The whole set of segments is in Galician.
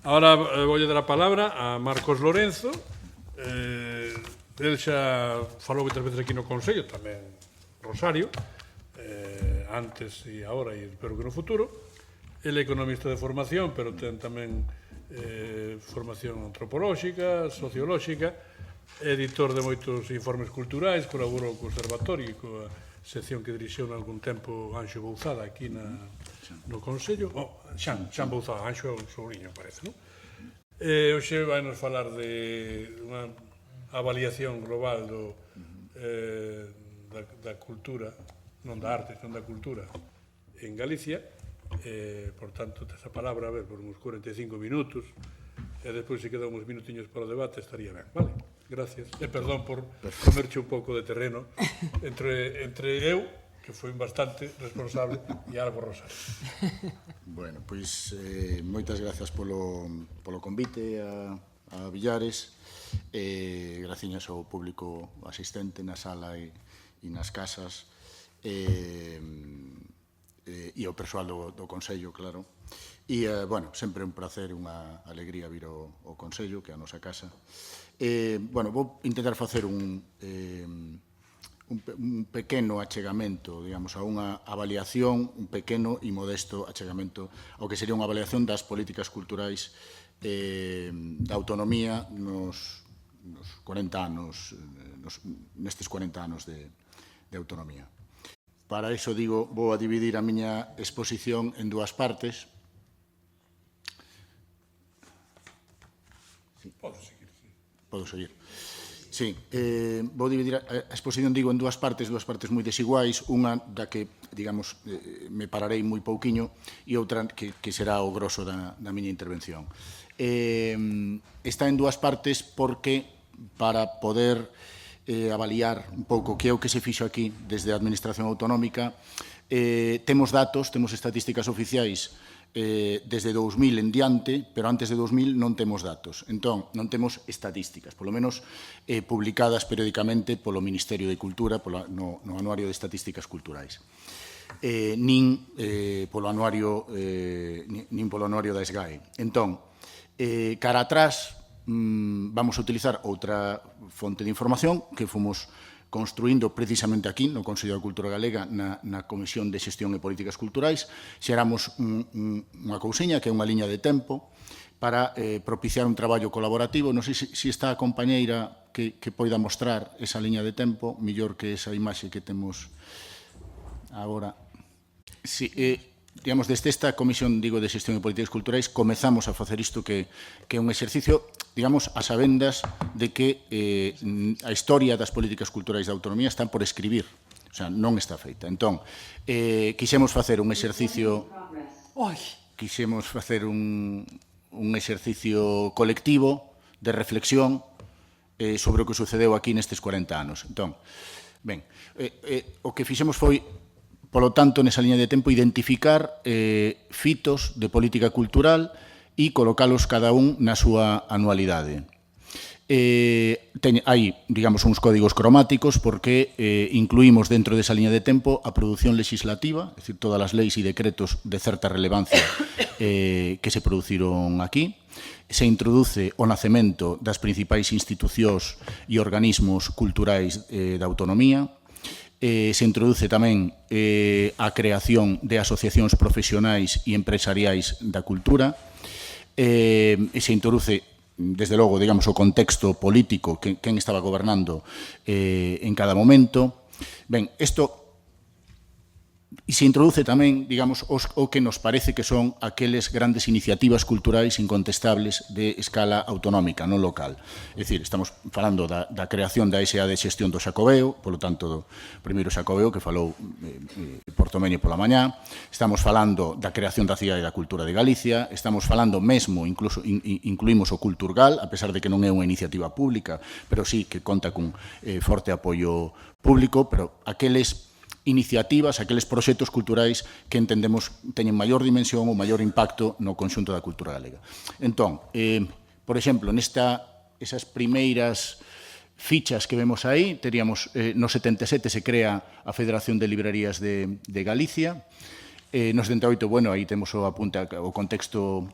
Ahora voulle dar a palabra a Marcos Lorenzo. El xa falou moitas veces aquí no Consello, tamén Rosario, antes e agora, e espero que no futuro. Ele é economista de formación, pero ten tamén formación antropolóxica, sociolóxica, editor de moitos informes culturais, colaborou co Observatorio e coa sección que dirixeu en algún tempo Anxo Bouzada aquí no Consello. Xan Bouzada, Anxo é un sobrinho, parece, non? Hoxe vai nos falar de unha avaliación global da cultura, non da arte, non da cultura, en Galicia. Por tanto, esa palabra, a ver, por uns 45 minutos, e despois se quedan uns minutiños para o debate, estaría ben, vale? Gracias. E perdón por comerche un pouco de terreno entre eu, que foi bastante responsable, e algo Rosario. Bueno, pois moitas grazas polo convite a Villares, graciñas ao público asistente na sala e nas casas, e ao persoal do Consello, claro. E, bueno, sempre un placer, unha alegría vir ao Consello, que é a nosa casa. Bueno, vou intentar facer un pequeno achegamento, digamos, a unha avaliación, un pequeno e modesto achegamento ao que sería unha avaliación das políticas culturais da autonomía nos 40 anos, nestes 40 anos de autonomía. Para iso, digo, vou a dividir a miña exposición en dúas partes. Podo seguir. Sí, vou dividir a exposición, digo, en dúas partes moi desiguais, unha da que, digamos, me pararei moi pouquiño e outra que será o grosso da miña intervención. Está en dúas partes porque, para poder avaliar un pouco que é o que se fixo aquí desde a Administración Autonómica, temos datos, temos estatísticas oficiais desde 2000 en diante, pero antes de 2000 non temos datos. Entón, non temos estatísticas, polo menos publicadas periódicamente polo Ministerio de Cultura no Anuario de Estatísticas Culturais. Nin polo anuario da SGAE. Entón, cara atrás, vamos a utilizar outra fonte de información que fomos construindo precisamente aquí, no Consello da Cultura Galega, na Comisión de Xestión e Políticas Culturais. Xeramos unha cousiña, que é unha liña de tempo, para propiciar un traballo colaborativo. Non sei se está a compañeira que poida mostrar esa liña de tempo, mellor que esa imaxe que temos agora. Sí, digamos, desde esta Comisión, digo, de Xestión e Políticas Culturais, comezamos a facer isto que é un exercicio, digamos, a sabendas de que a historia das políticas culturais da autonomía están por escribir, o sea, non está feita. Entón, quixemos facer un exercicio colectivo de reflexión sobre o que sucedeu aquí nestes 40 anos. Entón, ben, o que fixemos foi, polo tanto, nesa liña de tempo, identificar fitos de política cultural e colocalos cada un na súa anualidade. Hai, digamos, uns códigos cromáticos porque incluímos dentro desa liña de tempo a produción legislativa, é dicir, todas as leis e decretos de certa relevancia que se produciron aquí. Se introduce o nacemento das principais institucións e organismos culturais da autonomía. Se introduce tamén a creación de asociacións profesionais e empresariais da cultura. Se introduce, desde logo, digamos, o contexto político, quen estaba gobernando en cada momento. Ben, isto... E se introduce tamén, digamos, o que nos parece que son aqueles grandes iniciativas culturais incontestables de escala autonómica, non local. É dicir, estamos falando da creación da SA de xestión do Xacobeo, polo tanto, do primeiro Xacobeo que falou Portomeño pola mañá. Estamos falando da creación da Cidade da Cultura de Galicia. Estamos falando mesmo, incluímos o Culturgal, a pesar de que non é unha iniciativa pública, pero sí que conta cun forte apoio público, pero aqueles iniciativas, aqueles proxectos culturais que entendemos teñen maior dimensión ou maior impacto no conxunto da cultura galega. Entón, por exemplo, esas primeiras fichas que vemos aí, teríamos, no 77 se crea a Federación de Librerías de Galicia, No 78, bueno, aí temos o apunte o contexto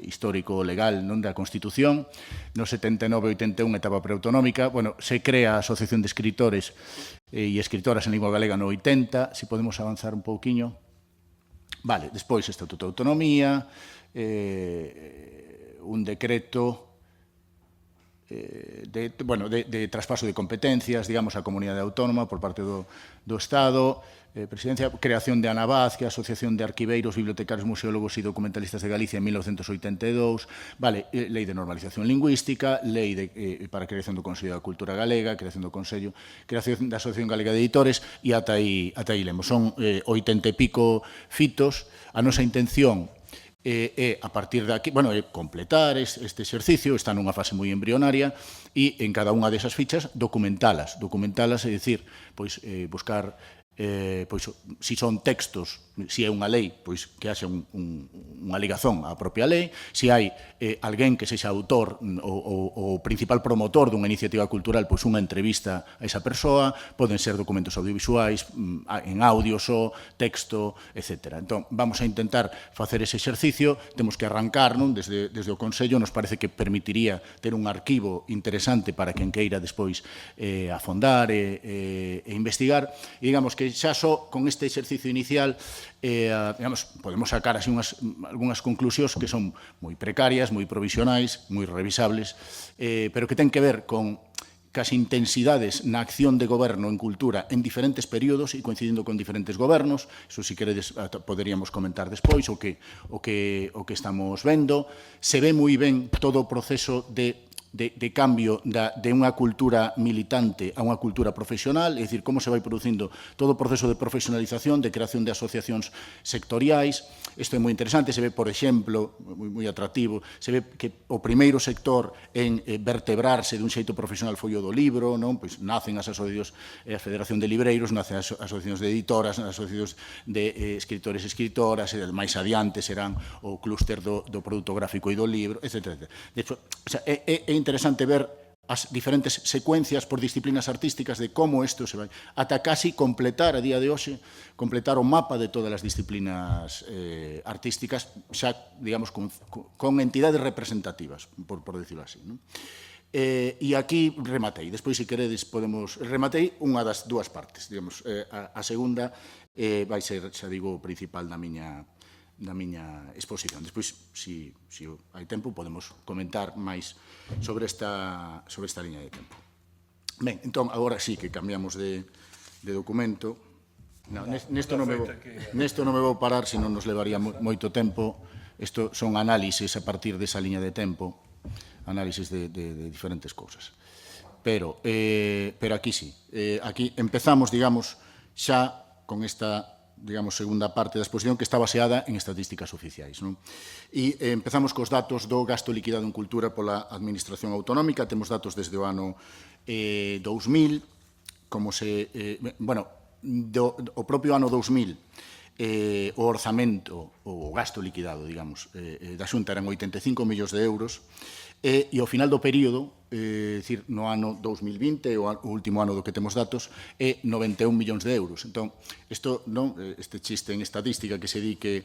histórico legal non da Constitución. No 79 e 81, etapa preautonómica, bueno, se crea a Asociación de Escritores e Escritoras en Lingua Galega no 80, se podemos avanzar un pouquiño. Vale, despois Estatuto de Autonomía, un decreto de traspaso de competencias, digamos, á comunidade autónoma por parte do Estado, presidencia, creación de ANABAZ, que é a Asociación de Arquiveiros, Bibliotecarios, Museólogos e Documentalistas de Galicia en 1982, vale, lei de normalización lingüística, lei para a creación do Consello da Cultura Galega, creación do Consello, creación da Asociación Galega de Editores, e ata aí lemos. Son 80 e pico fitos. A nosa intención a partir de aquí, bueno, completar este exercicio, está nunha fase moi embrionaria, e en cada unha desas fichas documentalas, é dicir, pois buscar pois si son textos, si é unha lei, pois que haxa unha ligazón á propia lei, si hai alguén que sexa autor ou principal promotor dunha iniciativa cultural, pois unha entrevista a esa persoa, poden ser documentos audiovisuais, en audio só, texto, etc. Entón, vamos a intentar facer ese exercicio, temos que arrancar, non? Desde o Consello, nos parece que permitiría ter un arquivo interesante para quen queira despois afondar e investigar, e digamos que xa só con este exercicio inicial digamos, podemos sacar así algunhas conclusións que son moi precarias, moi provisionais, moi revisables, pero que ten que ver con cas intensidades na acción de goberno en cultura en diferentes períodos e coincidindo con diferentes gobernos. Iso, se queredes, poderíamos comentar despois o que estamos vendo. Se ve moi ben todo o proceso de cambio de unha cultura militante a unha cultura profesional, é dicir, como se vai producindo todo o proceso de profesionalización, de creación de asociacións sectoriais. Isto é moi interesante, se ve, por exemplo, moi atractivo, se ve que o primeiro sector en vertebrarse dun xeito profesional foi o do libro, non? Pois nacen as asociacións, a Federación de Libreiros, nacen as asociacións de editoras, as asociacións de escritores e escritoras, máis adiante serán o clúster do produto gráfico e do libro, etc. De hecho, é interesante ver as diferentes secuencias por disciplinas artísticas de como isto se vai, ata casi completar a día de hoxe, completar o mapa de todas as disciplinas artísticas, xa, digamos, con entidades representativas, por decirlo así, non? E aquí rematei. Despois, se queredes, rematei unha das dúas partes, digamos. A segunda vai ser, xa digo, o principal da miña exposición. Despois, se hai tempo, podemos comentar máis sobre esta liña de tempo. Ben, entón, agora sí que cambiamos de documento. Nesto non me vou parar, senón nos levaría moito tempo. Isto son análises a partir desa liña de tempo, análises de diferentes cousas. Pero aquí sí. Aquí empezamos, digamos, xa con esta, digamos, segunda parte da exposición que está baseada en estatísticas oficiais, non? E empezamos cos datos do gasto liquidado en cultura pola Administración Autonómica. Temos datos desde o ano 2000, como se... bueno, o propio ano 2000, o orzamento, o gasto liquidado, digamos, da Xunta eran 85 millóns de euros, e ao final do período, dicir, no ano 2020, o último ano do que temos datos, é 91 millóns de euros. Entón, este chiste en estadística que se di que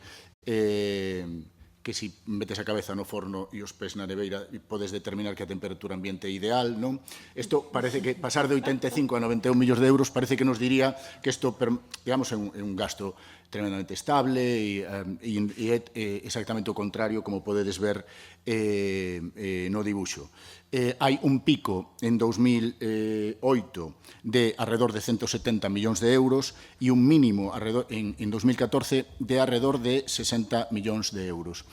si metes a cabeza no forno e os pés na neveira podes determinar que a temperatura ambiente é ideal, non? Isto parece que pasar de 85 a 91 millóns de euros parece que nos diría que isto, digamos, é un gasto tremendamente estable e é exactamente o contrario, como podedes ver no dibuixo. Hai un pico en 2008 de alrededor de 170 millóns de euros e un mínimo en 2014 de alrededor de 60 millóns de euros.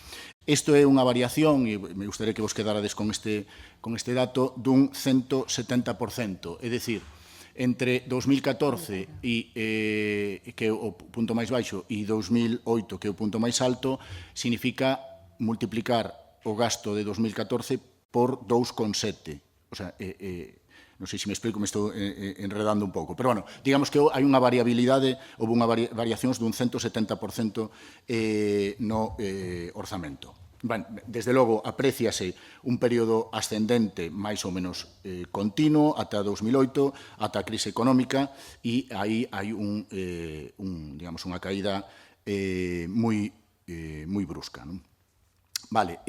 Isto é unha variación, e me gustaría que vos quedarades con este dato, dun 170%, é dicir, entre 2014, que é o punto máis baixo, e 2008, que é o punto máis alto, significa multiplicar o gasto de 2014 por 2,7. O sea, non sei se me explico, me estou enredando un pouco. Pero, bueno, digamos que hai unha variabilidade, houve unha variacións dun 170% no orzamento. Ben, desde logo, apréciase un período ascendente máis ou menos continuo ata 2008, ata a crise económica, e aí hai unha caída moi brusca. Non? Vale,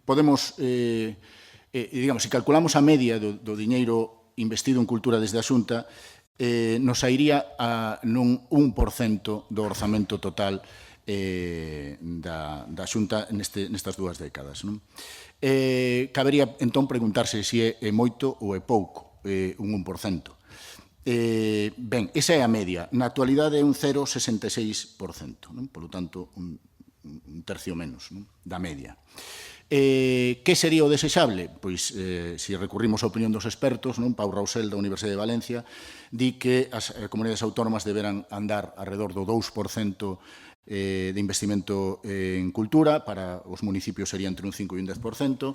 podemos, digamos, se calculamos a media do diñeiro investido en cultura desde a Xunta, nos sairía nun 1% do orzamento total da Xunta nestas 2 décadas. Non? Cabería, entón, preguntarse se é moito ou é pouco, un 1%. Ben, esa é a media. Na actualidade é un 0,66%, non? Por lo tanto, un tercio menos, non? Da media. Que sería o desexable? Pois, se recurrimos á opinión dos expertos, non? Pau Rausel, da Universidade de Valencia, di que as comunidades autónomas deberán andar alrededor do 2% de investimento en cultura, para os municipios sería entre un 5 e un 10%,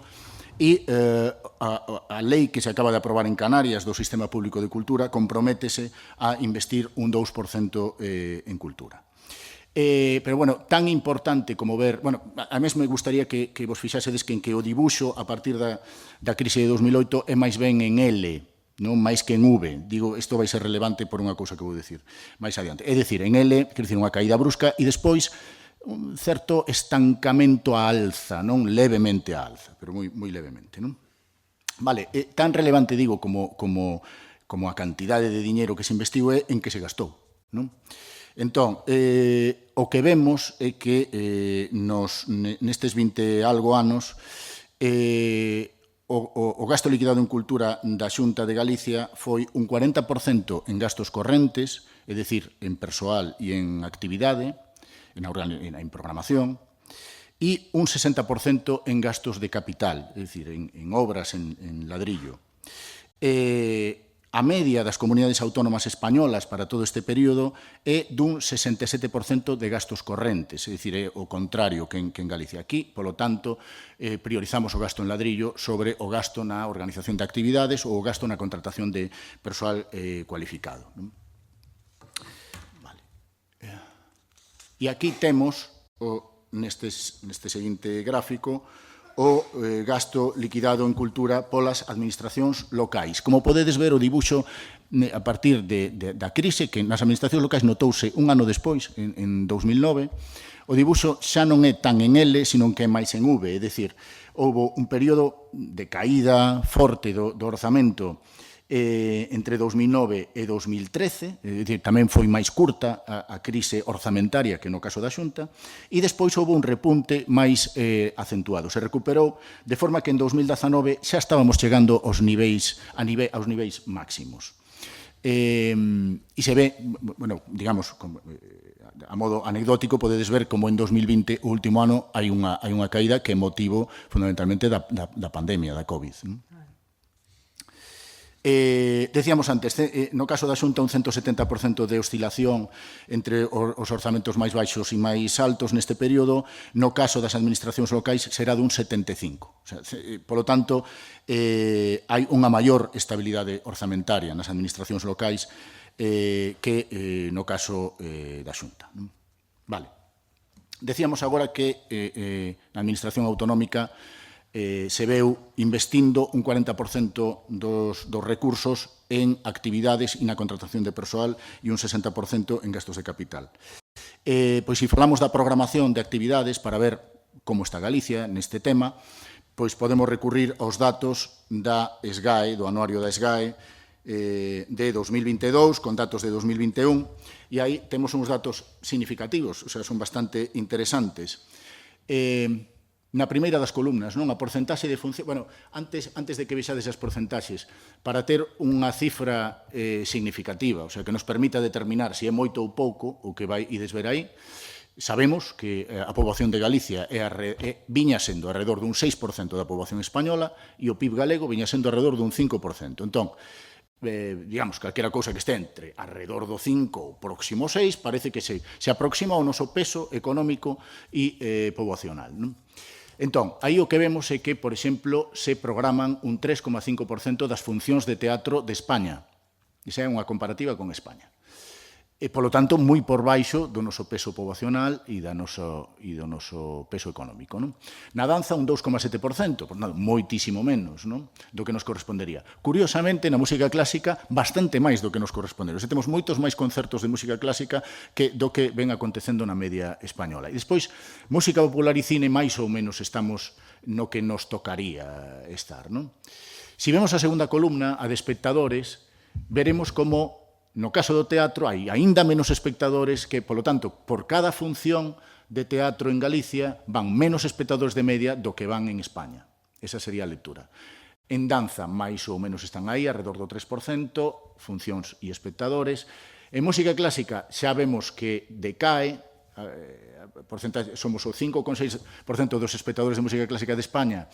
e a lei que se acaba de aprobar en Canarias do Sistema Público de Cultura comprométese a investir un 2% en cultura. Pero, bueno, tan importante como ver... Bueno, a mí me gustaría que vos fixasedes que o dibuixo a partir da crise de 2008 é máis ben en L, non máis que en V. Digo, isto vai ser relevante por unha cousa que vou dicir máis adiante. É dicir, en L, quer dicir, unha caída brusca e despois un certo estancamento á alza, non levemente á alza, pero moi levemente, non? Vale, tan relevante, digo, como a cantidade de diñeiro que se investiu é en que se gastou, non? Entón, o que vemos é que nestes 20 algo anos o gasto liquidado en cultura da Xunta de Galicia foi un 40% en gastos correntes, é dicir, en persoal e en actividade, en programación, e un 60% en gastos de capital, é dicir, en obras, en ladrillo. A media das comunidades autónomas españolas para todo este período é dun 67% de gastos correntes, é dicir, é o contrario que en Galicia. Aquí, polo tanto, priorizamos o gasto en ladrillo sobre o gasto na organización de actividades ou o gasto na contratación de persoal cualificado. Vale. E aquí temos, neste seguinte gráfico, o gasto liquidado en cultura polas administracións locais. Como podedes ver, o dibuixo a partir da crise, que nas administracións locais notouse un ano despois, en 2009, o dibuixo xa non é tan en L, sino que é máis en V, é dicir, houve un período de caída forte do orzamento entre 2009 e 2013, é dicir, tamén foi máis curta a crise orzamentaria que no caso da Xunta, e despois houve un repunte máis acentuado. Se recuperou de forma que en 2019 xa estábamos chegando aos niveis máximos. E se ve, bueno, digamos, a modo anecdótico, podedes ver como en 2020, o último ano, hai unha caída que é motivo fundamentalmente da pandemia, da COVID. Decíamos antes, no caso da Xunta un 170% de oscilación entre os orzamentos máis baixos e máis altos neste período, no caso das administracións locais será dun 75%. O sea, polo tanto, hai unha maior estabilidade orzamentaria nas administracións locais que no caso da Xunta. Vale. Decíamos agora que na administración autonómica se veu investindo un 40% dos recursos en actividades e na contratación de persoal e un 60% en gastos de capital. Pois, se falamos da programación de actividades para ver como está Galicia neste tema, pois podemos recurrir aos datos da SGAE, do anuario da SGAE, de 2022, con datos de 2021, e aí temos uns datos significativos, o sea, son bastante interesantes. Na primeira das columnas, non? A porcentaxe de función... Bueno, antes de que vexades as porcentaxes, para ter unha cifra significativa, o sea, que nos permita determinar se é moito ou pouco o que vai ides ver aí, sabemos que a poboación de Galicia viña sendo alrededor dun 6% da poboación española e o PIB galego viña sendo alrededor dun 5%. Entón, digamos, calquera cousa que este entre alrededor do 5 ou próximo 6, parece que se aproxima ao noso peso económico e poboacional, non? Entón, aí o que vemos é que, por exemplo, se programan un 3,5% das funcións de teatro de España. Esa é unha comparativa con España. e, polo tanto, moi por baixo do noso peso poboacional e do noso peso económico. Non? Na danza, un 2,7%, por nada, moitísimo menos, non? Do que nos correspondería. Curiosamente, na música clásica, bastante máis do que nos correspondería. Temos moitos máis concertos de música clásica do que ven acontecendo na media española. E despois, música popular e cine, máis ou menos estamos no que nos tocaría estar. Non? Si vemos a segunda columna, a de espectadores, veremos como no caso do teatro hai aínda menos espectadores que, polo tanto, por cada función de teatro en Galicia van menos espectadores de media do que van en España. Esa sería a lectura. En danza, máis ou menos están aí, alrededor do 3%, funcións e espectadores. En música clásica xa vemos que decae, somos o 5,6% dos espectadores de música clásica de España,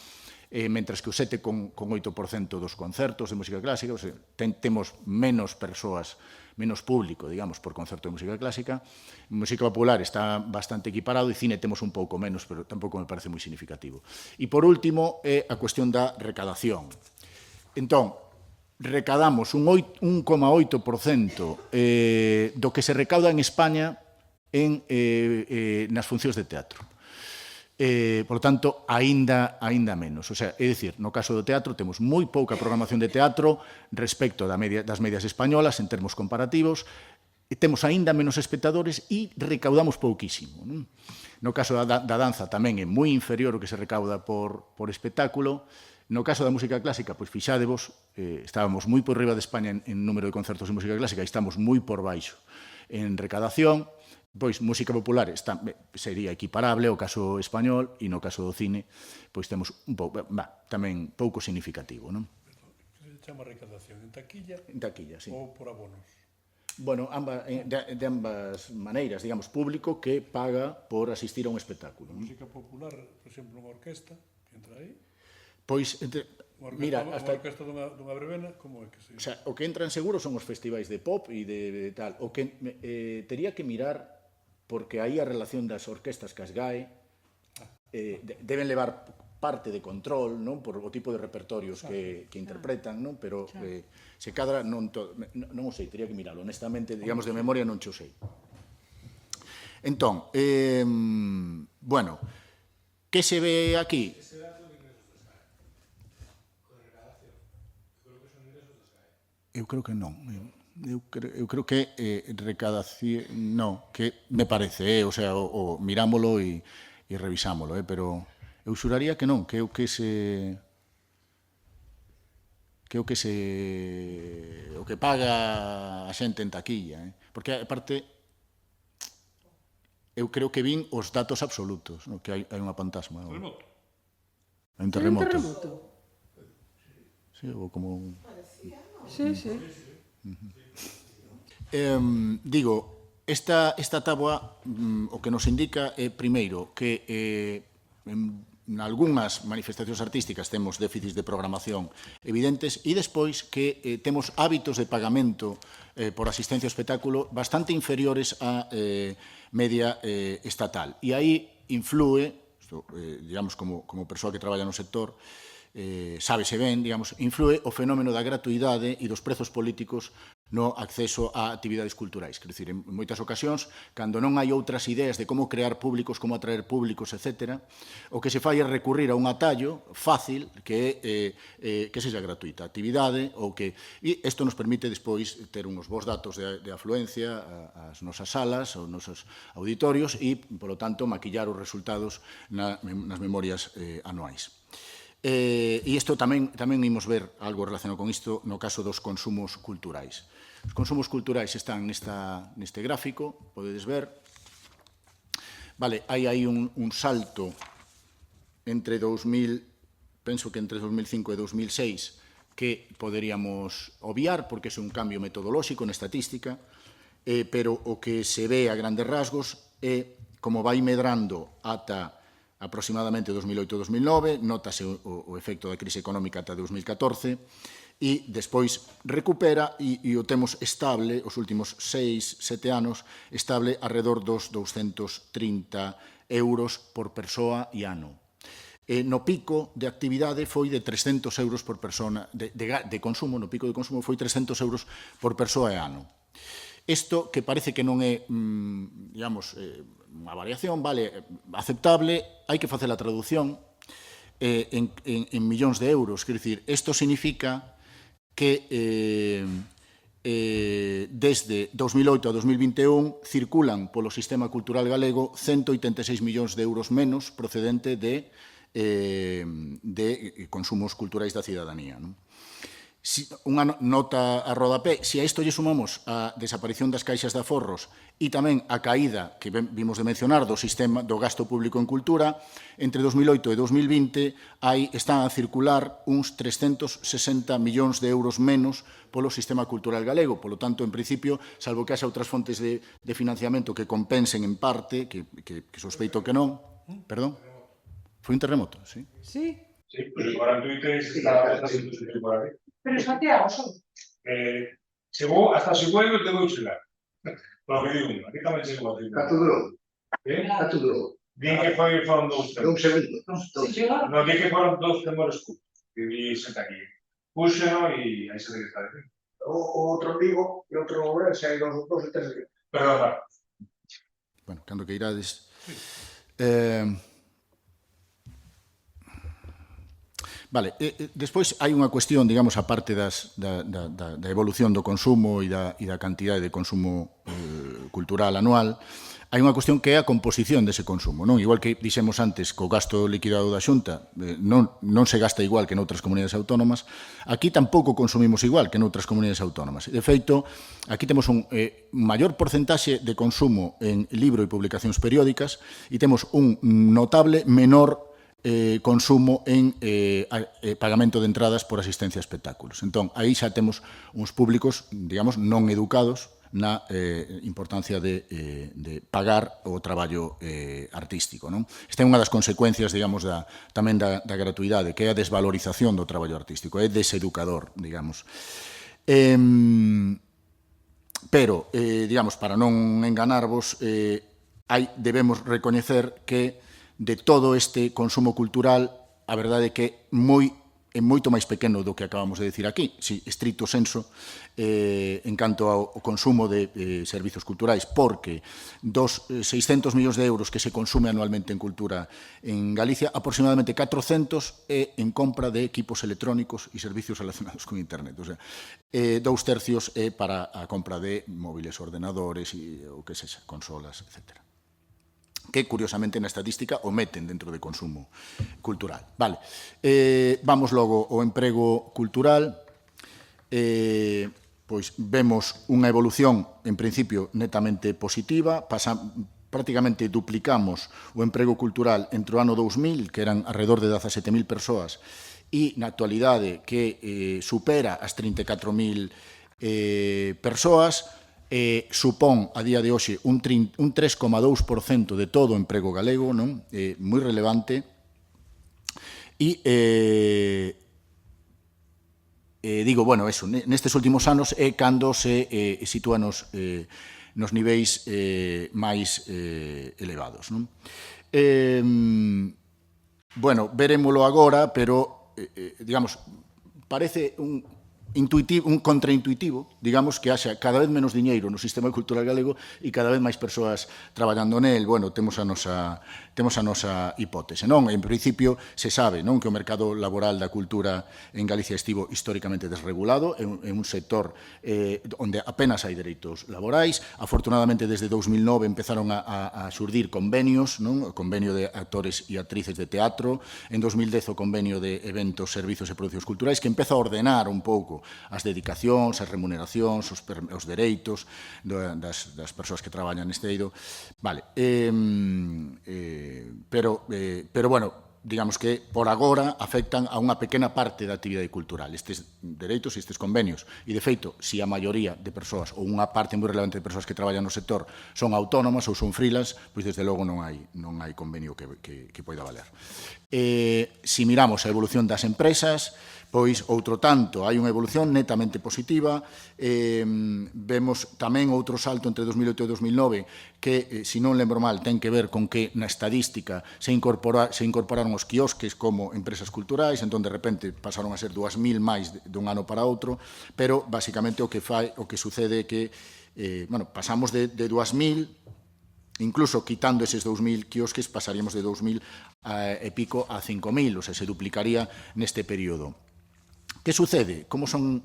mentres que o 7,8% dos concertos de música clásica, o sea, temos menos persoas, menos público, digamos, por concerto de música clásica. Música popular está bastante equiparado e cine temos un pouco menos, pero tampouco me parece moi significativo. E, por último, a cuestión da recadación. Entón, recadamos un 1,8% do que se recauda en España nas funcións de teatro. Por lo tanto, aínda menos. O sea, é dicir, no caso do teatro temos moi pouca programación de teatro respecto das medias españolas en termos comparativos, e temos aínda menos espectadores e recaudamos pouquísimo. Non? No caso da danza tamén é moi inferior o que se recauda por espectáculo. No caso da música clásica, pois fixádevos, estábamos moi por riba de España en número de concertos de música clásica e estamos moi por baixo en recadación. Pois música popular sería equiparable ao caso español e no caso do cine pois temos un pouco, tamén pouco significativo, non? Que se chama recadación? En taquilla? En taquilla, sí. Ou por abonos? Bueno, de ambas maneiras, digamos, público que paga por asistir a un espectáculo. Música popular, por exemplo, unha orquesta que entra aí? Pois, mira, hasta... Unha orquesta dunha verbena, como é que se... O sea, o que entran seguro son os festivais de pop e de tal. O que tería que mirar, porque aí a relación das orquestas que as GAE deben levar parte de control, non, por o tipo de repertorios que interpretan, non, pero se cadra non o sei, tería que miralo, honestamente, digamos, de memoria non xo sei. Entón, bueno, que se ve aquí? Eu creo que non. Eu creo que recadación... Non, que me parece, o sea, mirámolo e revisámolo, pero eu xuraría que non, que o que paga a xente en taquilla, porque, aparte, eu creo que vin os datos absolutos, que hai unha fantasma. Terremoto? Hai un terremoto. Un terremoto? Sí, ou como... Sí, sí. Digo, esta táboa o que nos indica é, primeiro, que en algunhas manifestacións artísticas temos déficits de programación evidentes e despois que temos hábitos de pagamento por asistencia ao espectáculo bastante inferiores á media estatal. E aí inflúe, digamos, como persoa que traballa no sector, sábese ben, digamos, inflúe o fenómeno da gratuidade e dos prezos políticos no acceso a actividades culturais. Quer dizer, en moitas ocasións, cando non hai outras ideas de como crear públicos, como atraer públicos, etc., o que se fai é recurrir a un atallo fácil que sexa gratuita, actividade, ou que... E isto nos permite, despois, ter uns bons datos de afluencia ás nosas salas, aos nosos auditorios, e, polo tanto, maquillar os resultados nas memorias anuais. E isto tamén imos ver algo relacionado con isto no caso dos consumos culturais. Os consumos culturais están neste gráfico, podedes ver. Vale, hai aí un salto entre 2000, penso que entre 2005 e 2006, que poderíamos obviar, porque é un cambio metodolóxico na estatística, pero o que se ve a grandes rasgos é como vai medrando ata aproximadamente 2008-2009, notase o efecto da crise económica ata 2014, e despois recupera e o temos estable, os últimos 6-7 anos, estable alrededor dos 230 euros por persoa e ano. No pico de actividade foi de 300 euros por persona, de consumo, no pico de consumo foi 300 euros por persoa e ano. Isto que parece que non é, digamos, unha variación, vale, aceptable, hai que facer a traducción en millóns de euros. Quer dicir, isto significa que desde 2008 a 2021 circulan polo sistema cultural galego 186 millóns de euros menos procedente de consumos culturais da cidadanía. Unha nota a rodapé, se a isto lle sumamos a desaparición das caixas de aforros e tamén a caída que vimos de mencionar do sistema do gasto público en cultura, entre 2008 e 2020 están a circular uns 360 millóns de euros menos polo sistema cultural galego. Polo tanto, en principio, salvo que haxa outras fontes de financiamento que compensen en parte, que sospeito que non. Perdón? Foi un terremoto, sí? Sí. Sí, pero ahora en Twitter está situación por aí. Pero Santiago, son. Chegou hasta se vuelve te vou chegar. Polo que digo, aquí tamén chegou a Está todo, Está todo. Din que foron dous Un temores. segundo. No, din que foron dous temores curtos. Que vi senta aquí. Púxeno e aí se debe estar. Outro Vigo e outro Ourense, hai dos e tres. Perdón, Marco. Bueno, cando que irades... Vale, despois hai unha cuestión, digamos, a parte da evolución do consumo e da cantidade de consumo cultural anual, hai unha cuestión que é a composición dese consumo, non? Igual que dixemos antes co gasto liquidado da Xunta non se gasta igual que noutras comunidades autónomas, aquí tampouco consumimos igual que noutras comunidades autónomas. De feito, aquí temos un maior porcentaxe de consumo en libro e publicacións periódicas e temos un notable menor consumo en pagamento de entradas por asistencia a espectáculos. Entón, aí xa temos uns públicos, digamos, non educados na importancia de pagar o traballo artístico. Non? Esta é unha das consecuencias, digamos, tamén da gratuidade, que é a desvalorización do traballo artístico, é deseducador, digamos. Pero, digamos, para non enganarvos, debemos recoñecer que de todo este consumo cultural, a verdade é que é moito máis pequeno do que acabamos de decir aquí, si estricto senso, en canto ao consumo de servizos culturais, porque dos 600 millóns de euros que se consume anualmente en cultura en Galicia, aproximadamente 400 é en compra de equipos electrónicos e servicios relacionados con internet. O sea, 2 tercios é para a compra de móviles, ordenadores e o que sexa, consolas, etcétera, que, curiosamente, na estadística o meten dentro de consumo cultural. Vale. Vamos logo ao emprego cultural. Pois vemos unha evolución, en principio, netamente positiva. Prácticamente duplicamos o emprego cultural entre o ano 2000, que eran alrededor de 17.000 persoas, e, na actualidade, que supera as 34.000 persoas, supón a día de hoxe un 3,2% de todo o emprego galego, non? Moi relevante. E digo, bueno, eso, nestes últimos anos é cando se sitúa nos niveis máis elevados, non? Bueno, verémolo agora, pero, digamos, parece un contraintuitivo, digamos, que haxa cada vez menos diñeiro no sistema cultural galego e cada vez máis persoas traballando nel. Bueno, temos a nosa hipótese, non? En principio, se sabe, non, que o mercado laboral da cultura en Galicia estivo históricamente desregulado, é un sector onde apenas hai dereitos laborais. Afortunadamente, desde 2009 empezaron a xurdir convenios, non? O convenio de actores e actrices de teatro, en 2010 o convenio de eventos, servizos e producións culturais, que empeza a ordenar un pouco as dedicacións, as remuneracións, os dereitos das persoas que traballan neste eido. Vale. Pero, bueno, digamos que por agora afectan a unha pequena parte da actividade cultural, estes dereitos e estes convenios. E, de feito, se a maioría de persoas, ou unha parte moi relevante de persoas que traballan no sector, son autónomas ou son freelance, pois, desde logo, non hai convenio que poida valer. Se miramos a evolución das empresas, pois, outro tanto, hai unha evolución netamente positiva. Vemos tamén outro salto entre 2008 e 2009 que, se non lembro mal, ten que ver con que na estadística se incorporaron os quiosques como empresas culturais, entón, de repente, pasaron a ser 2.000 máis dun ano para outro, pero, basicamente, o que sucede é que pasamos de 2.000, incluso quitando eses 2.000 quiosques, pasaríamos de 2.000 e pico a 5.000, o sea, se duplicaría neste período. Que sucede? Como son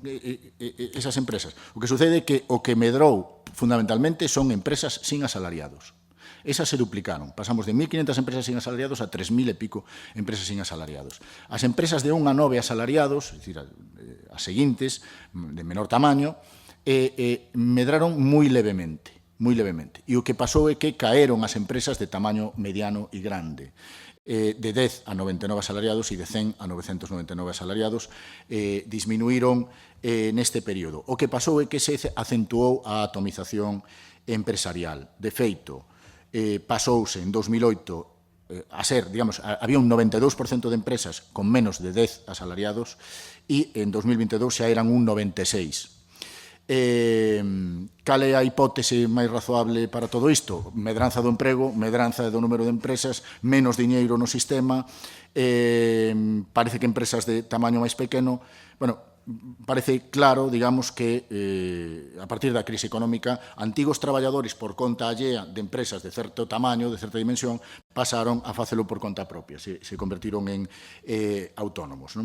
esas empresas? O que sucede é que o que medrou fundamentalmente son empresas sin asalariados. Esas se duplicaron. Pasamos de 1.500 empresas sin asalariados a 3.000 e pico empresas sin asalariados. As empresas de 1 a 9 asalariados, es decir, as seguintes, de menor tamaño, medraron moi levemente. E o que pasou é que caeron as empresas de tamaño mediano e grande. De 10 a 99 asalariados e de 100 a 999 asalariados disminuíron neste período. O que pasou é que se acentuou a atomización empresarial. De feito, pasouse en 2008 a ser, digamos, había un 92% de empresas con menos de 10 asalariados e en 2022 xa eran un 96%. Cal é a hipótese máis razoable para todo isto? Medranza do emprego, medranza do número de empresas, menos diñeiro no sistema, parece que empresas de tamaño máis pequeno, parece claro, digamos, que a partir da crise económica, antigos traballadores por conta allea de empresas de certo tamaño, de certa dimensión, pasaron a facelo por conta propia, se convertiron en autónomos.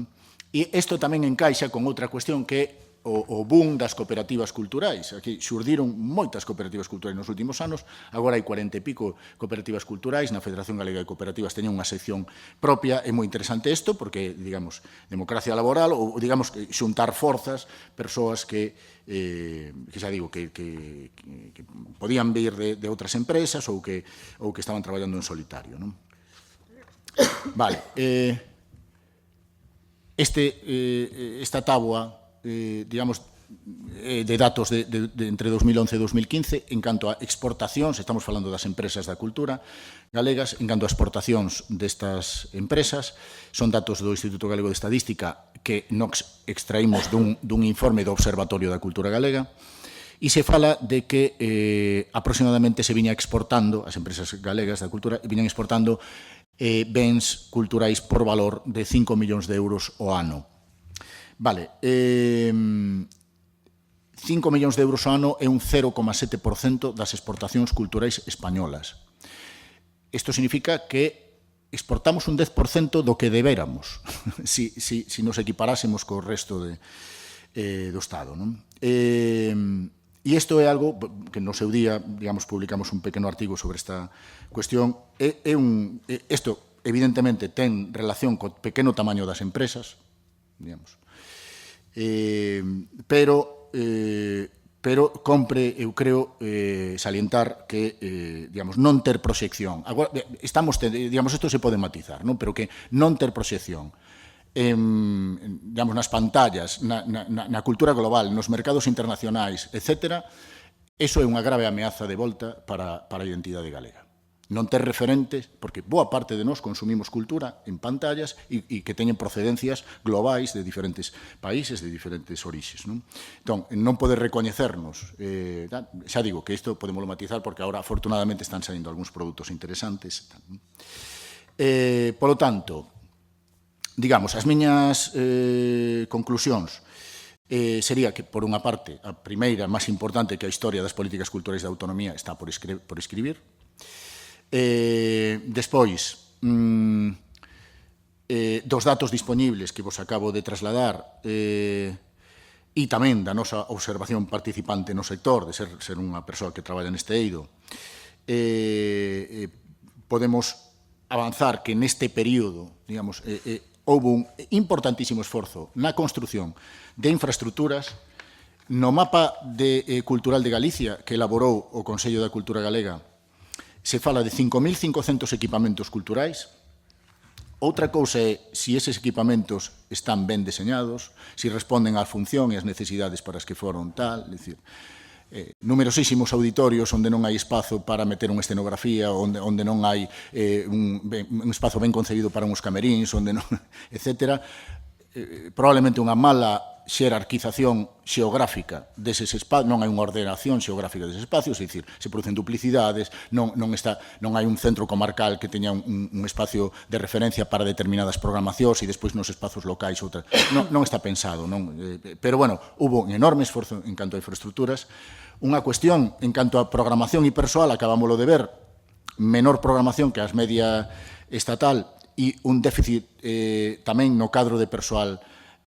E isto tamén encaixa con outra cuestión que é o boom das cooperativas culturais. Aquí xurdiron moitas cooperativas culturais nos últimos anos, agora hai 40 e pico cooperativas culturais, na Federación Galega de Cooperativas teñen unha sección propia, é moi interesante isto, porque, digamos, democracia laboral, ou, digamos, xuntar forzas, persoas que xa digo, que podían vir de outras empresas ou que estaban traballando en solitario, non? Vale, esta táboa, digamos, de datos de entre 2011 e 2015 en canto a exportacións, estamos falando das empresas da cultura galegas, en canto a exportacións destas empresas, son datos do Instituto Galego de Estadística que nos extraímos dun informe do Observatorio da Cultura Galega, e se fala de que aproximadamente se viña exportando, as empresas galegas da cultura viñan exportando bens culturais por valor de 5 millóns de euros ao ano. Vale, 5 millóns de euros ao ano é un 0,7% das exportacións culturais españolas. Isto significa que exportamos un 10% do que debéramos, si nos equiparásemos co resto do Estado, non? E isto é algo que no seu día, digamos, publicamos un pequeno artigo sobre esta cuestión. Isto, evidentemente, ten relación co pequeno tamaño das empresas, digamos, pero compre, eu creo, salientar que, digamos, non ter proxección. Agora, digamos, isto se pode matizar, non? Pero que non ter proxección, digamos, nas pantallas, na cultura global, nos mercados internacionais, etc., iso é unha grave ameaza de volta para a identidade galega. Non ter referentes, porque boa parte de nós consumimos cultura en pantallas e que teñen procedencias globais de diferentes países, de diferentes orixes. Entón, non poder recoñecernos, xa digo que isto podemos matizar porque agora afortunadamente están saindo algúns produtos interesantes. Polo tanto, digamos, as miñas conclusións sería que, por unha parte, a primeira, máis importante, que a historia das políticas culturais de autonomía está por escribir. Despois, dos datos disponibles que vos acabo de trasladar e tamén da nosa observación participante no sector, de ser unha persoa que traballa neste eido, podemos avanzar que neste período, digamos, houve un importantísimo esforzo na construción de infraestructuras. No mapa cultural de Galicia que elaborou o Consello da Cultura Galega se fala de 5.500 equipamentos culturais. Outra cousa é se eses equipamentos están ben deseñados, se responden á función e ás necesidades para as que foron tal, é dicir, numerosísimos auditorios onde non hai espazo para meter unha escenografía, onde non hai un espazo ben concebido para uns cameríns, onde non, etc. probablemente unha mala xerarquización xeográfica deses espacios, non hai unha ordenación xeográfica deses espacios, é dicir, se producen duplicidades, non hai un centro comarcal que teña un espacio de referencia para determinadas programacións e despois nos espazos locais outras. Non está pensado, non? Pero, bueno, hubo un enorme esforzo en canto a infraestructuras. Unha cuestión en canto a programación e persoal, acabámoslo de ver, menor programación que as media estatal e un déficit tamén no cadro de persoal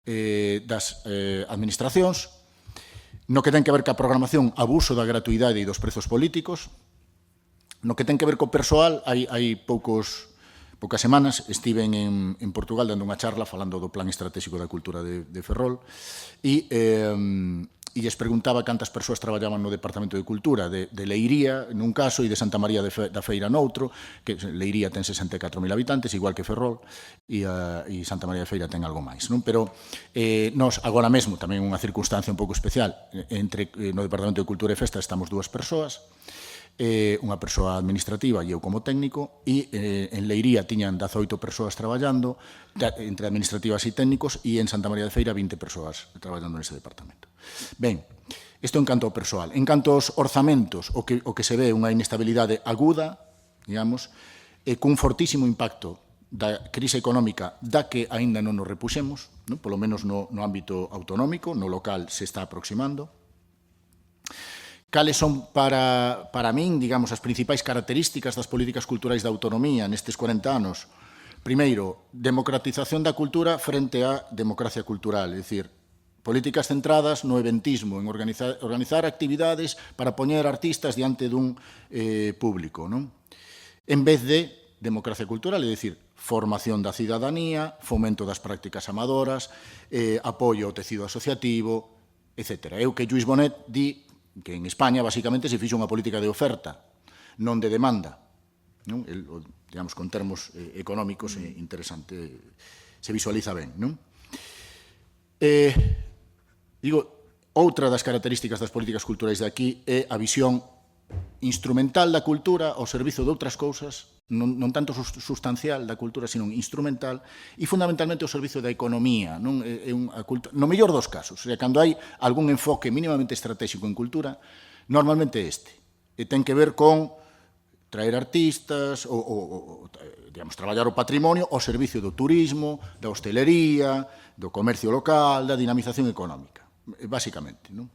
das administracións, no que ten que ver ca programación, abuso da gratuidade e dos prezos políticos, no que ten que ver co persoal, hai poucas semanas estiven en Portugal dando unha charla falando do Plan Estratégico da Cultura de Ferrol e lles preguntaba cantas persoas traballaban no Departamento de Cultura de Leiría nun caso e de Santa María da Feira noutro, que Leiría ten 64.000 habitantes, igual que Ferrol, e Santa María da Feira ten algo máis, non? Pero nós agora mesmo, tamén unha circunstancia un pouco especial, no Departamento de Cultura e Festa estamos 2 persoas, unha persoa administrativa e eu como técnico, e en Leiría tiñan 18 persoas traballando, entre administrativas e técnicos, e en Santa María de Feira 20 persoas traballando nese departamento. Ben, isto en canto ao persoal. En canto aos orzamentos, o que se ve unha inestabilidade aguda, digamos, e cun fortísimo impacto da crise económica da que aínda non nos repuxemos, non? Polo menos no ámbito autonómico, no local se está aproximando. Cales son para min, digamos, as principais características das políticas culturais da autonomía nestes 40 anos? Primeiro, democratización da cultura frente á democracia cultural, é dicir, políticas centradas no eventismo, en organizar actividades para poñer artistas diante dun público, non? En vez de democracia cultural, é dicir, formación da cidadanía, fomento das prácticas amadoras, apoio ao tecido asociativo, etc. É o que Lluís Bonet di que en España, basicamente, se fixo unha política de oferta, non de demanda. Non? Digamos, con termos económicos, interesante, se visualiza ben. Non? Digo, outra das características das políticas culturais de aquí é a visión instrumental da cultura ao servizo de outras cousas, non tanto sustancial da cultura, sino instrumental, e fundamentalmente ao servizo da economía. Non? No mellor dos casos, cando hai algún enfoque mínimamente estratégico en cultura, normalmente este. E ten que ver con traer artistas, ou digamos, traballar o patrimonio ao servicio do turismo, da hostelería, do comercio local, da dinamización económica, basicamente. Non?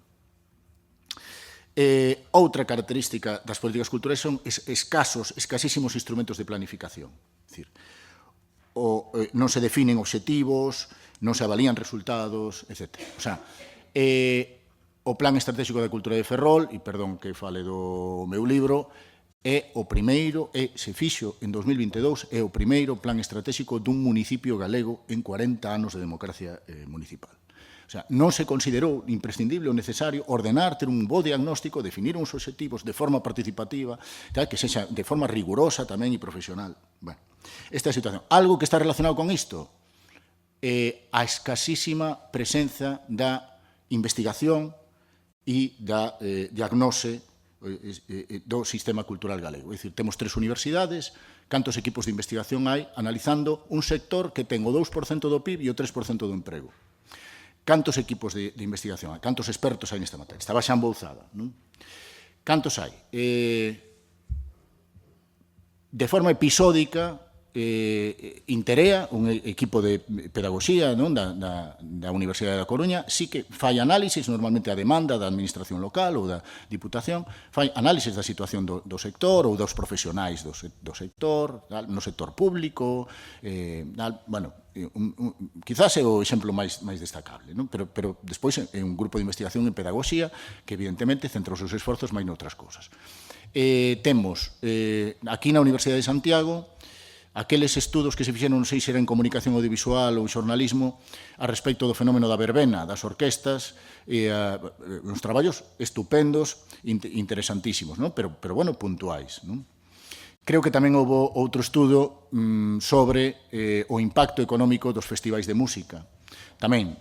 Outra característica das políticas culturais son escasísimos instrumentos de planificación. É dicir, non se definen obxectivos, non se avalían resultados, etc. O sea, o Plan Estratégico da Cultura de Ferrol, e perdón que fale do meu libro, é o primeiro, se fixo en 2022, é o primeiro plan estratégico dun municipio galego en 40 anos de democracia municipal. O sea, non se considerou imprescindible ou necesario ordenar, ter un bo diagnóstico, definir uns obxectivos de forma participativa, que sexa de forma rigurosa tamén e profesional. Bueno, esta é a situación. Algo que está relacionado con isto, a escasísima presenza da investigación e da diagnose do sistema cultural galego. É dicir, temos 3 universidades, cantos equipos de investigación hai, analizando un sector que ten o 2% do PIB e o 3% do emprego. Cantos equipos de investigación hai? Cantos expertos hai nesta materia? Estaba xa embouzada, non? Cantos hai? De forma episódica, Interea, un equipo de pedagogía, non? da Universidade da Coruña, sí que fai análisis, normalmente a demanda da administración local ou da Diputación, fai análisis da situación do sector ou dos profesionais do sector, no sector público, bueno, quizás é o exemplo máis destacable, non? Pero despois é un grupo de investigación en pedagogía que evidentemente centra os seus esforzos máis noutras cousas. Temos aquí na Universidade de Santiago aqueles estudos que se fixeron, non sei se era en comunicación audiovisual ou xornalismo, a respecto do fenómeno da verbena, das orquestas, uns traballos estupendos, interesantísimos, non? Pero bueno, puntuais, non? Creo que tamén houve outro estudo sobre o impacto económico dos festivais de música. Tamén,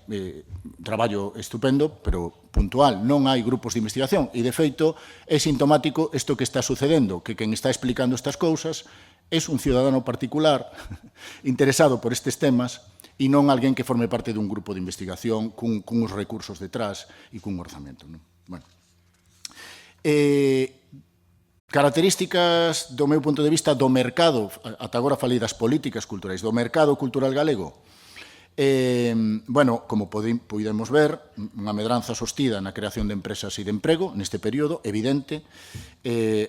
traballo estupendo, pero puntual. Non hai grupos de investigación e, de feito, é sintomático isto que está sucedendo, que quen está explicando estas cousas é un ciudadano particular interesado por estes temas e non alguén que forme parte dun grupo de investigación cuns recursos detrás e cun orzamento. Non? Bueno. Características, do meu punto de vista, do mercado, ata agora falei das políticas culturais, do mercado cultural galego. Bueno, como podemos ver, unha medranza sostida na creación de empresas e de emprego neste período, evidente.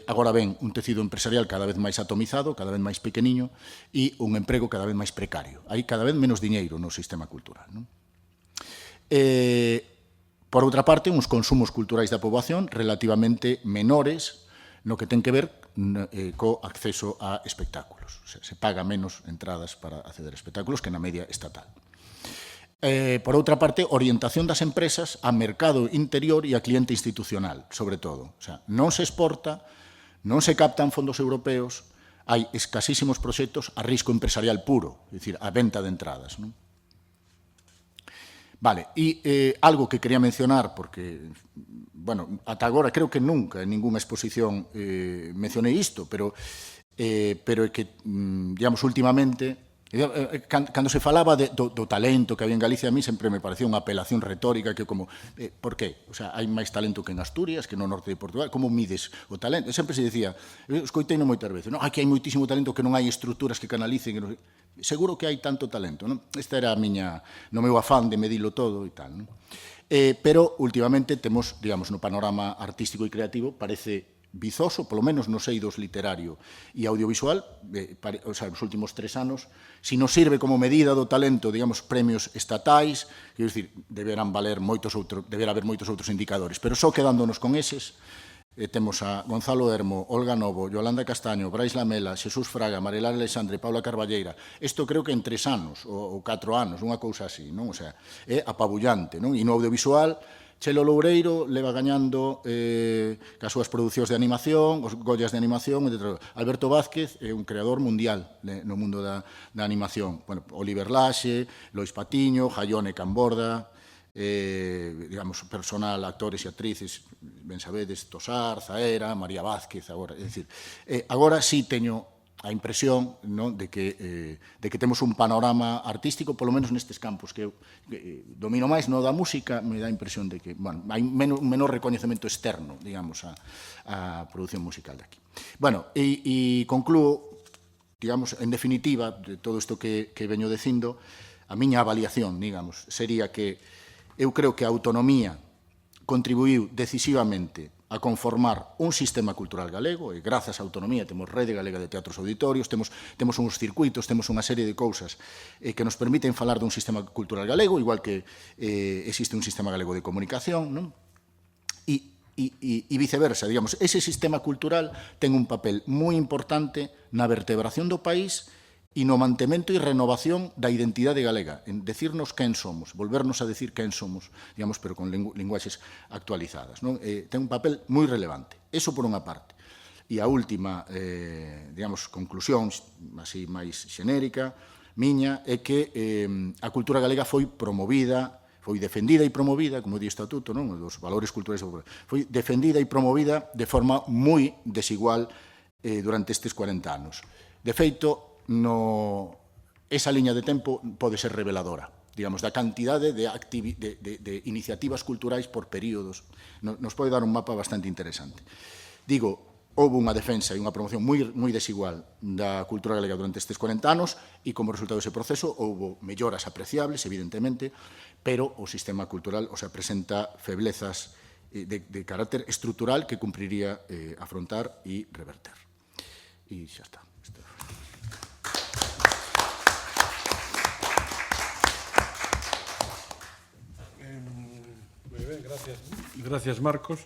Agora ben, un tecido empresarial cada vez máis atomizado, cada vez máis pequeniño, e un emprego cada vez máis precario. Hai cada vez menos diñeiro no sistema cultural. Non? Por outra parte, uns consumos culturais da poboación relativamente menores no que ten que ver co acceso a espectáculos. O sea, se paga menos entradas para acceder a espectáculos que na media estatal. Por outra parte, orientación das empresas a mercado interior e a cliente institucional, sobre todo. O sea, non se exporta, non se captan fondos europeos, hai escasísimos proxectos a risco empresarial puro, é dicir, a venta de entradas. Non? Vale, e algo que quería mencionar, porque, bueno, ata agora creo que nunca en ninguna exposición mencionei isto, pero é que, digamos, últimamente, cando se falaba do talento que había en Galicia, a mí sempre me parecía unha apelación retórica que como, por qué? O sea, hai máis talento que en Asturias, que no norte de Portugal, como mides o talento? Sempre se dicía, escoiteino moitas veces, non? Aquí hai moitísimo talento que non hai estruturas que canalicen, que non... Seguro que hai tanto talento, non? Esta era a miña, no meu afán de medilo todo e tal, non? Pero, últimamente, temos, digamos, no panorama artístico e creativo, parece vizoso, polo menos nos eidos literario e audiovisual, o sea, nos últimos 3 anos, si nos sirve como medida do talento, digamos, premios estatais, quero dicir, deberá haber moitos outros indicadores, pero só quedándonos con eses, temos a Gonzalo Hermo, Olga Novo, Yolanda Castaño, Brais Lamela, Xesús Fraga, Marelar Alexandre, Paula Carballeira. Isto creo que en 3 anos ou 4 anos, unha cousa así, non? O sea, é apabullante, non? E no audiovisual, Chelo Loureiro leva gañando cas súas producións de animación, os Goyas de animación, etc. Alberto Vázquez é un creador mundial no mundo da animación. Bueno, Oliver Laxe, Lois Patiño, Jaione Camborda, digamos, personal, actores e actrices, ben sabedes, Tosar, Zaera, María Vázquez, agora, é dicir, agora sí teño a impresión, non, de que temos un panorama artístico, polo menos nestes campos que eu domino máis, no da música, me dá a impresión de que, bueno, hai un menor recoñecemento externo, digamos, a produción musical de aquí. Bueno, e conclúo, digamos, en definitiva, de todo isto que veño dicindo, a miña avaliación, digamos, sería que eu creo que a autonomía contribuiu decisivamente a conformar un sistema cultural galego, e grazas á autonomía temos Rede Galega de Teatros Auditorios, temos uns circuitos, temos unha serie de cousas que nos permiten falar dun sistema cultural galego, igual que existe un sistema galego de comunicación, non? E viceversa, digamos, ese sistema cultural ten un papel moi importante na vertebración do país e no mantemento e renovación da identidade galega, en decirnos quen somos, volvernos a decir quen somos, digamos, pero con linguaxes actualizadas. Non? Ten un papel moi relevante. Eso por unha parte. E a última, digamos, conclusión, así máis xenérica, miña, é que a cultura galega foi promovida, foi defendida e promovida, como di o Estatuto, non? Dos valores culturais, foi defendida e promovida de forma moi desigual durante estes 40 anos. De feito, esa liña de tempo pode ser reveladora, digamos, da cantidade de iniciativas culturais por períodos. Nos pode dar un mapa bastante interesante. Digo, houve unha defensa e unha promoción moi desigual da cultura galega durante estes 40 anos e como resultado dese proceso houve melloras apreciables, evidentemente, pero o sistema cultural, o sea, presenta feblezas de carácter estrutural que cumpriría afrontar e reverter. E xa está. Gracias, Marcos.